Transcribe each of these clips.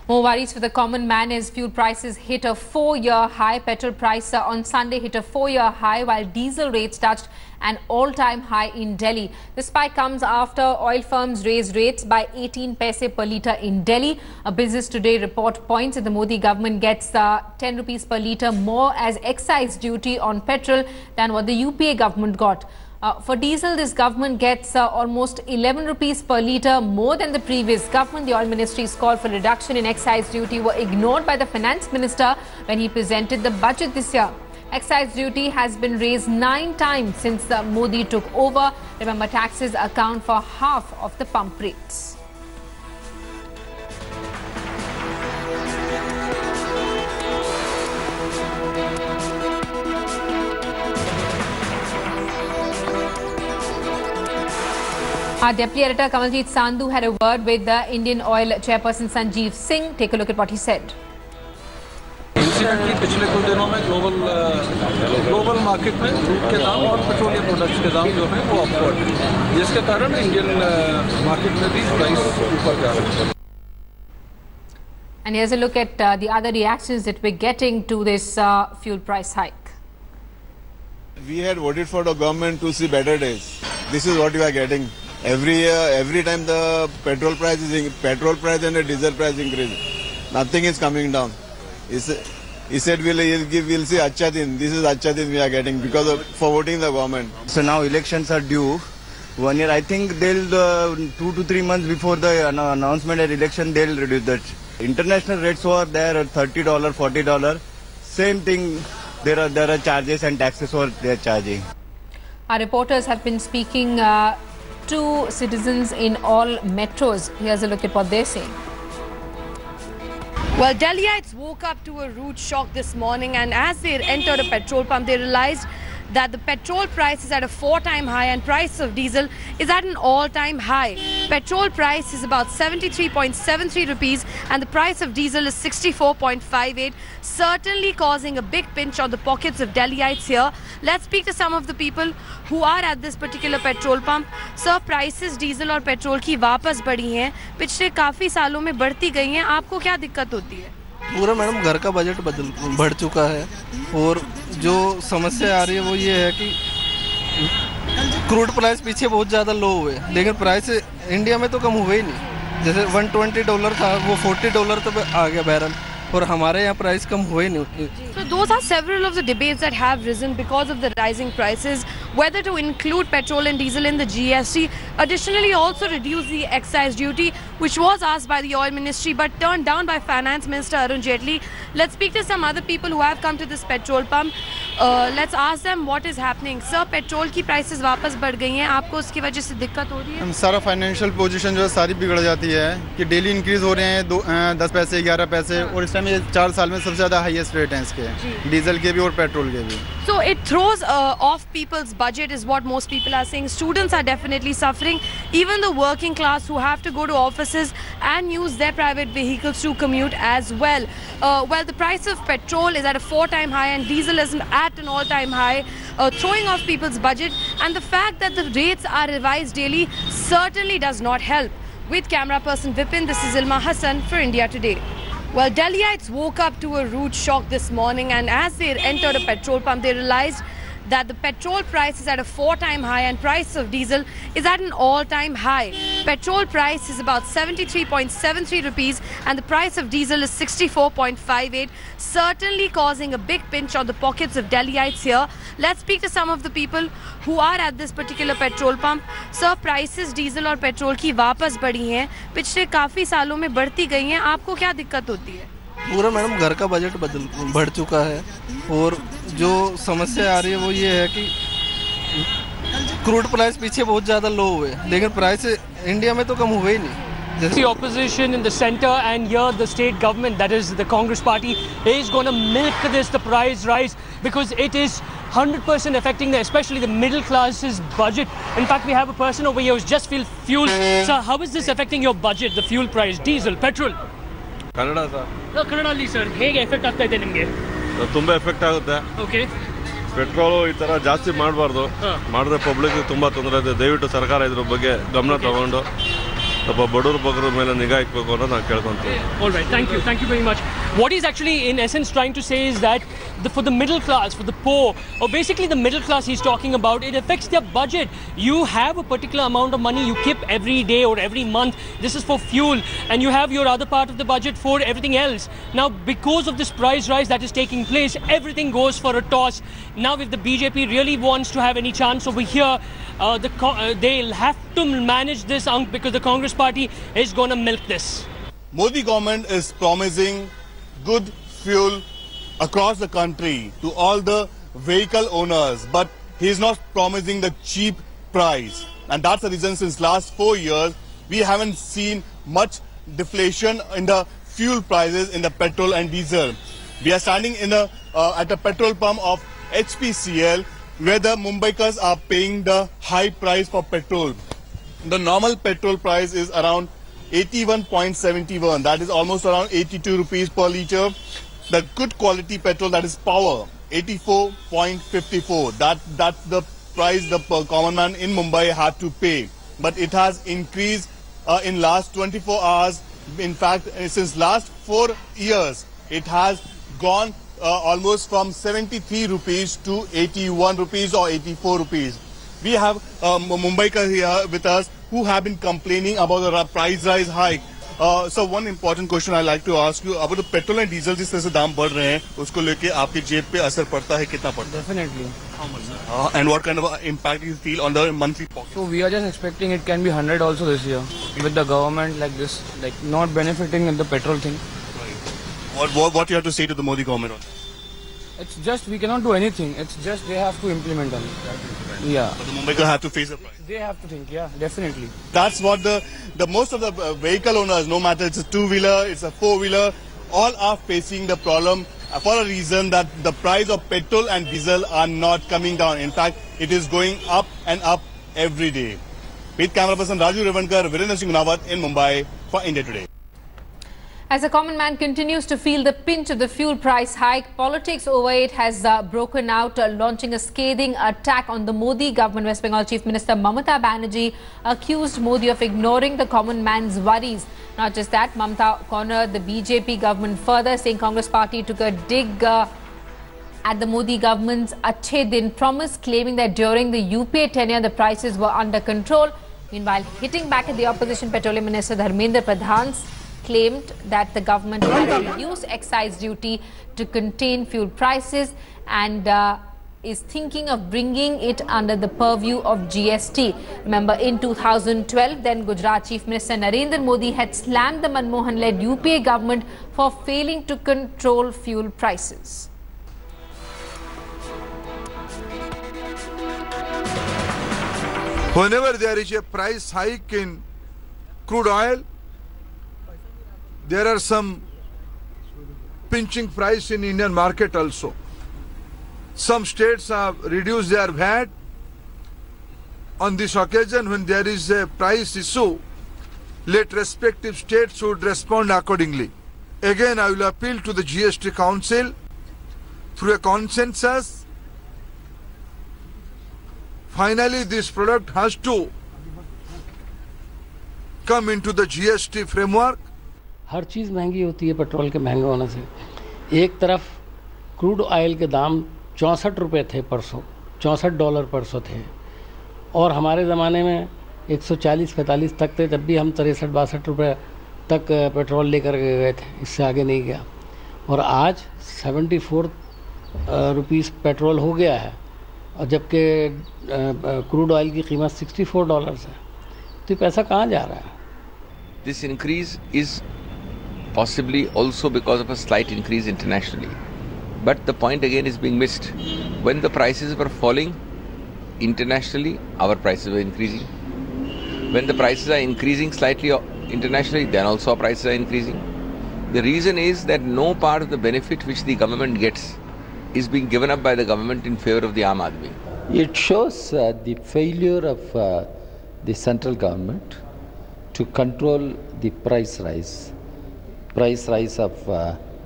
More worries for the common man as fuel prices hit a 4-year high. Petrol price on Sunday hit a 4-year high, while diesel rates touched an all-time high in Delhi. The spike comes after oil firms raised rates by 18 paise per litre in Delhi. A Business Today report points that the Modi government gets 10 rupees per litre more as excise duty on petrol than what the UPA government got. For diesel, this government gets almost 11 rupees per litre more than the previous government. The oil ministry's call for reduction in excise duty were ignored by the finance minister when he presented the budget this year. Excise duty has been raised 9 times since Modi took over. Remember, taxes account for half of the pump rates. Our Deputy Editor Kamaljeet Sandhu had a word with the Indian Oil Chairperson Sanjeev Singh. Take a look at what he said. Incidentally पिछले कुछ दिनों में global market में crude के दाम और petroleum products के दाम जो हैं वो अपवर्ड हैं, जिसके कारण इंडियन मार्केट में भी प्राइस ऊपर जा रहा है. And here's a look at the other reactions that we're getting to this fuel price hike. We had voted for the government to see better days. This is what we are getting. Every year, every time the petrol price and the diesel price increase, nothing is coming down. He said we'll see Acha Din. This is Acha Din we are getting for voting the government. So now elections are due. 1 year, I think they'll 2 to 3 months before the announcement of election, they'll reduce that. International rates were there at $30, $40. Same thing. There are charges and taxes what they are charging. Our reporters have been speaking to citizens in all metros. Here's a look at what they're saying. Well, Delhiites woke up to a rude shock this morning, and as they entered a petrol pump, they realized that the petrol price is at a 4-time high and price of diesel is at an all-time high. Petrol price is about 73.73 rupees and the price of diesel is 64.58, certainly causing a big pinch on the pockets of Delhiites here. Let's speak to some of the people who are at this particular petrol pump. Sir, prices diesel और petrol की वापस बढ़ी हैं, पिछले काफ़ी सालों में बढ़ती गई हैं, आपको क्या दिक्कत होती है? पूरा मैडम घर का बजट बढ़ चुका है और जो समस्या आ रही है वो ये है कि क्रूड प्राइस पीछे बहुत ज़्यादा लो हुए, लेकिन प्राइस इंडिया में तो कम हुए ही नहीं. जैसे $120 था वो $40 तक आ गया बैरल, और हमारे यहाँ प्राइस कम हुए नहीं. So those are several of the debates that have risen because of the rising prices, whether to include petrol and diesel in the GST, additionally also reduce the excise duty, which was asked by the oil ministry but turned down by Finance Minister Arun Jaitley. Let's speak to some other people who have come to this petrol pump. Let's ask them what is happening. Sir, petrol की prices वापस बढ़ गई हैं, आपको उसकी वजह से दिक्कत हो रही है? सारा फाइनेंशियल पोजीशन जो है सारी बिगड़ जाती है कि डेली इंक्रीज हो रहे हैं 10 पैसे 11 पैसे, और इस टाइम ये 4 साल में सबसे ज़्यादा हाईएस्ट रेट हैं इसके, डीजल के भी और पेट्रोल के भी. So it throws off people's budget is what most people are saying. Students are definitely suffering. Even the working class who have to go to offices and use their private vehicles to commute as well. Well, the price of petrol is at a 4-time high and diesel is at an all-time high, throwing off people's budget. And the fact that the rates are revised daily certainly does not help. With camera person Vipin, this is Ilma Hassan for India Today. Well, Delhiites woke up to a rude shock this morning, and as they entered a petrol pump, they realized that the petrol price is at a 4-time high and price of diesel is at an all-time high. Petrol price is about 73.73 rupees and the price of diesel is 64.58, certainly causing a big pinch on the pockets of Delhiites here. Let's speak to some of the people who are at this particular petrol pump. Sir, prices diesel और petrol की वापस बढ़ी हैं, पिछले काफ़ी सालों में बढ़ती गई हैं, आपको क्या दिक्कत होती है? पूरा मैडम घर का बजट बढ़ चुका है और जो समस्या आ रही है वो ये है कि क्रूड प्राइस पीछे बहुत ज़्यादा लो हुए, लेकिन प्राइस इंडिया में तो कम हुए ही नहीं. The opposition in the centre and here the state government, that is the Congress party, is going to milk the price rise because it is 100% affecting especially the middle class's budget. In fact, we have a person over here who's just filled fuel. Sir, how is this affecting your budget, the fuel price, diesel, petrol? Kannada sir. ಕನ್ನಡಲ್ಲಿ sir ಹೇಗೆ effect ಆಗ್ತಾ ಇದೆ ನಿಮಗೆ? ತುಂಬಾ effect ಆಗುತ್ತೆ. Okay. Petrol ಈ ತರ ಜಾಸ್ತಿ ಮಾಡಬಾರ್ದು, ಮಾಡಿದ್ರೆ ಪಬ್ಲಿಕ್ ತುಂಬಾ ತೊಂದರೆ ಇದೆ. ದಯವಿಟ್ಟು ಸರ್ಕಾರ ಇದ್ರ ಬಗ್ಗೆ ಗಮನ ತಗೊಂಡು ಸ್ವಲ್ಪ ಬಡವರು ಬಗ್ಗರ ಮೇಲೆ ನಿಗಾ ಇಕ್ಬೇಕು ಅನ್ನೋದು ನಾನು ಕೇಳ್ಕೊಂತೀನಿ. All right, thank you very much. What he's actually in essence trying to say is that for the middle class, for the poor, or basically the middle class he's talking about, it affects their budget. You have a particular amount of money you keep every day or every month. This is for fuel, and you have your other part of the budget for everything else. Now, because of this price rise that is taking place, everything goes for a toss. Now, if the BJP really wants to have any chance over here, they'll have to manage this because the Congress party is going to milk this. Modi government is promising good fuel across the country to all the vehicle owners, but he is not promising the cheap price. And that's the reason since last 4 years, we haven't seen much deflation in the fuel prices in the petrol and diesel. We are standing at the petrol pump of HPCL, where the Mumbaikars are paying the high price for petrol. The normal petrol price is around 81.71. That is almost around 82 rupees per litre. The good quality petrol, that is power, 84.54. That's the price the common man in Mumbai had to pay. But it has increased in last 24 hours. In fact, since last 4 years, it has gone almost from 73 rupees to 81 rupees or 84 rupees. We have Mumbaikars here with us who have been complaining about the price rise hike. So one important question I like to ask you about the petrol and diesel जिस तरह से दाम बढ़ रहे हैं उसको लेके आपकी जेब पे असर पड़ता है, कितना पड़ता है? Definitely. How much? And what kind of impact you feel on the monthly pocket? So we are just expecting it can be 100 also this year with the government like this, like not benefiting in the petrol thing. What you have to say to the Modi government on that? It's just we cannot do anything. It's just they have to implement on it. Yeah. But the Mumbaikars have to face the price. They have to think. Yeah, definitely. That's what the most of the vehicle owners, no matter it's a two-wheeler, it's a four-wheeler, all are facing the problem for a reason that the price of petrol and diesel are not coming down. In fact, it is going up and up every day. With camera person Raju Revankar, Virendra Singh Nawat in Mumbai for India Today. As the common man continues to feel the pinch of the fuel price hike, politics over it has broken out, launching a scathing attack on the Modi government. West Bengal Chief Minister Mamata Banerjee accused Modi of ignoring the common man's worries. Not just that, Mamata cornered the BJP government further, saying Congress party took a dig at the Modi government's Achhe Din promise, claiming that during the UPA tenure the prices were under control. Meanwhile, hitting back at the opposition, Petroleum Minister Dharmendra Pradhan claimed that the government had reduced excise duty to contain fuel prices and is thinking of bringing it under the purview of GST. Remember, in 2012, then Gujarat Chief Minister Narendra Modi had slammed the Manmohan-led UPA government for failing to control fuel prices. Whenever there is a price hike in crude oil, there are some pinching price in Indian market also. Some states have reduced their VAT. On this occasion, when there is a price issue, let respective states should respond accordingly. Again, I will appeal to the GST Council through a consensus. Finally, this product has to come into the GST framework. हर चीज़ महंगी होती है petrol के महंगे होने से। एक तरफ crude oil के दाम 64 रुपये थे परसों, $64 परसों थे, और हमारे ज़माने में 140-45 तक थे, जब भी हम 63-62 रुपये तक पेट्रोल लेकर गए थे, इससे आगे नहीं गया। और आज 74 रुपीस पेट्रोल हो गया है, और जबकि क्रूड ऑयल की कीमत $64 है, तो ये पैसा कहाँ जा रहा है? This increase is possibly also because of a slight increase internationally. But the point again is being missed. When the prices were falling internationally, our prices were increasing. When the prices are increasing slightly internationally, then also our prices are increasing. The reason is that no part of the benefit which the government gets is being given up by the government in favor of the Aam Aadmi. It shows the failure of the central government to control the price rise of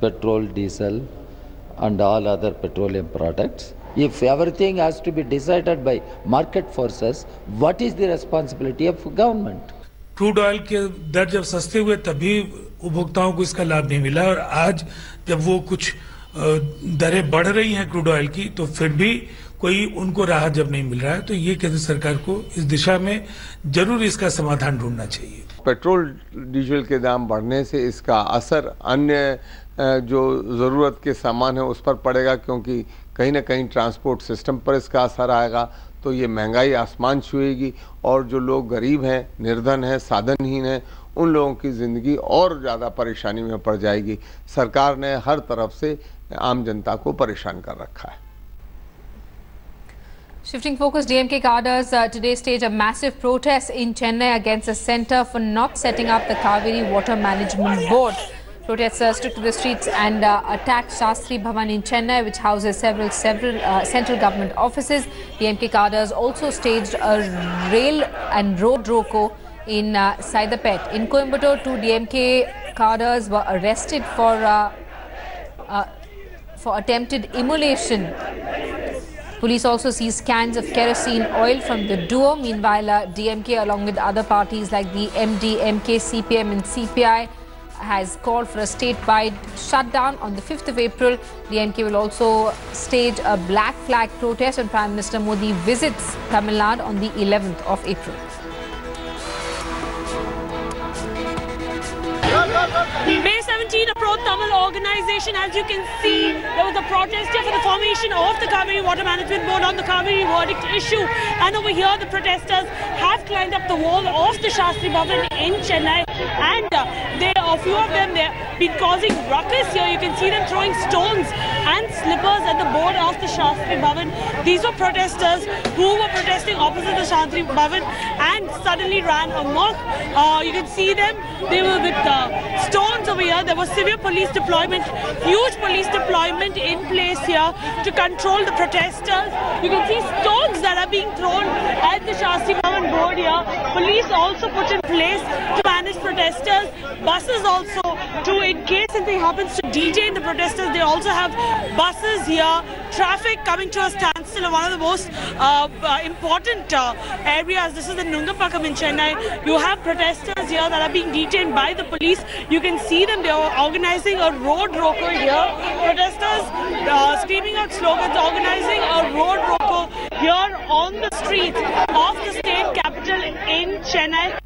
petrol, diesel and all other petroleum products. If everything has to be decided by market forces, what is the responsibility of government? Crude oil के दर जब सस्ते हुए तभी उपभोक्ताओं को इसका लाभ नहीं मिला, और आज जब वो कुछ दरें बढ़ रही हैं क्रूड ऑयल की, तो फिर भी कोई उनको राहत जब नहीं मिल रहा है, तो ये केंद्र सरकार को इस दिशा में जरूर इसका समाधान ढूंढना चाहिए। पेट्रोल डीजल के दाम बढ़ने से इसका असर अन्य जो ज़रूरत के सामान है उस पर पड़ेगा, क्योंकि कहीं ना कहीं ट्रांसपोर्ट सिस्टम पर इसका असर आएगा। तो ये महंगाई आसमान छुएगी, और जो लोग गरीब हैं, निर्धन हैं, साधनहीन हैं, उन लोगों की ज़िंदगी और ज़्यादा परेशानी में पड़ जाएगी। सरकार ने हर तरफ से आम जनता को परेशान कर रखा है। Shifting focus, DMK cadres today staged a massive protest in Chennai against the centre for not setting up the Kaveri Water Management Board. Protesters took to the streets and attacked Shastri Bhavan in Chennai, which houses several central government offices. DMK cadres also staged a rail and road roko in Saidapet. In Coimbatore, 2 DMK cadres were arrested for attempted immolation. Police also seized cans of kerosene oil from the duo. Meanwhile, DMK, along with other parties like the MD, MK, CPM and CPI, has called for a statewide shutdown on the 5th of April. DMK will also stage a black flag protest when Prime Minister Modi visits Tamil Nadu on the 11th of April. May 17, a pro-Tamil organization. As you can see, there was a protest here for the formation of the Kaveri Water Management Board on the Kaveri verdict issue. And over here, the protesters have climbed up the wall of the Shastri Bhavan in Chennai. And a few of them, they've been causing ruckus here. You can see them throwing stones and slippers at the board of the Shastri Bhavan. These were protesters who were protesting opposite the Shastri Bhavan and suddenly ran amok. You can see them. They were with stones over here. There was severe police deployment, huge police deployment in place here to control the protesters. You can see stones that are being thrown at the Shastri Bhavan board here. Police also put in place to manage protesters. Buses also, in case anything happens to detain the protesters, they also have buses here. Traffic coming to a standstill in one of the most important areas. This is the Nungapakkam in Chennai. You have protesters here that are being detained by the police. You can see them. They are organizing a road roko here. Protesters screaming out slogans, organizing a road roko here on the streets of the state capital in Chennai.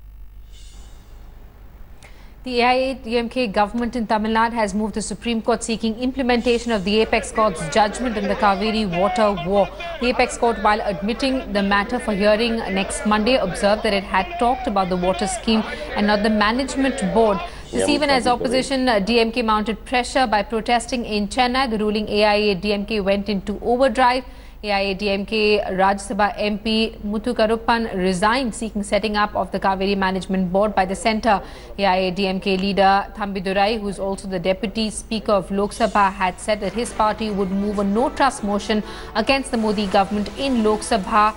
The AIA-DMK government in Tamil Nadu has moved the Supreme Court seeking implementation of the Apex Court's judgment in the Kaveri water war. The Apex Court, while admitting the matter for hearing next Monday, observed that it had talked about the water scheme and not the management board. This even as opposition DMK mounted pressure by protesting in Chennai. The ruling AIA-DMK went into overdrive. AIA-DMK Rajya Sabha MP Muthu Karuppan resigned, seeking setting up of the Kaveri Management Board by the centre. AIA-DMK leader Thambidurai, who is also the Deputy Speaker of Lok Sabha, had said that his party would move a no-trust motion against the Modi government in Lok Sabha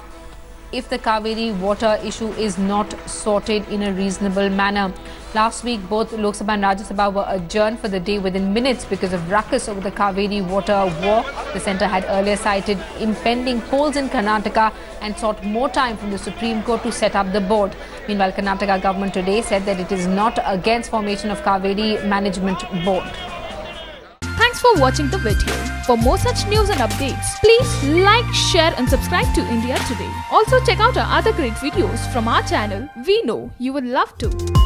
if the Kaveri water issue is not sorted in a reasonable manner. Last week, both Lok Sabha and Rajya Sabha were adjourned for the day within minutes because of ruckus over the Kaveri water war. The centre had earlier cited impending polls in Karnataka and sought more time from the Supreme Court to set up the board. Meanwhile, Karnataka government today said that it is not against formation of Kaveri Management Board. Thanks for watching the video. For more such news and updates, please like, share and subscribe to India Today. Also check out our other great videos from our channel. We know you will love to.